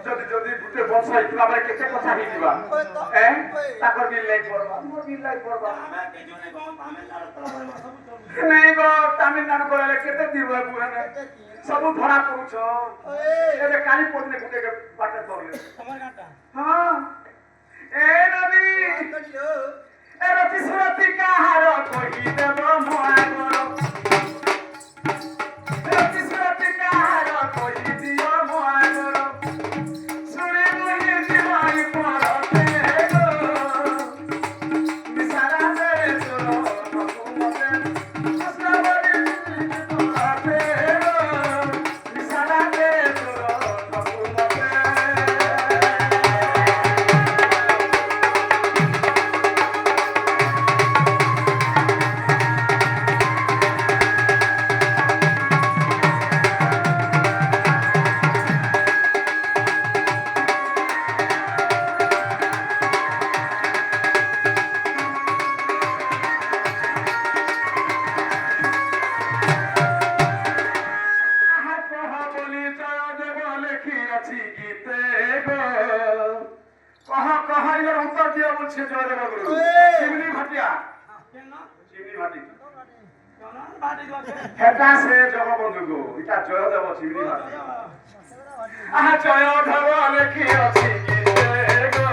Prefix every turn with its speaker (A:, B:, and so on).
A: যদি যদি ভূতে বসাই তুমি আমরা কেটে কথা হই দিবা হ্যাঁ তাকর বিল্লাই করবা মোর বিল্লাই করবা নাই গো তামিলনাড়ু গলে কেটে দিব বুহানে সব ধরা পড়ছ এবে কালি পড়নে গুটে বাটা পড়লে তোমার গাটা হ্যাঁ এ নবী এ রতি সুরতি কাহার কই দেব মোয়া গরো রতি সুরতি কাহার কই দিও মোয়া গরো সুরে মুহি দিবাই পড়তে গো মিসারা দে চলো নকুমতে আসলাবদি পড়তে গো মিসারা দে চলো নকুমতে জয় ধর লেখি আছে গো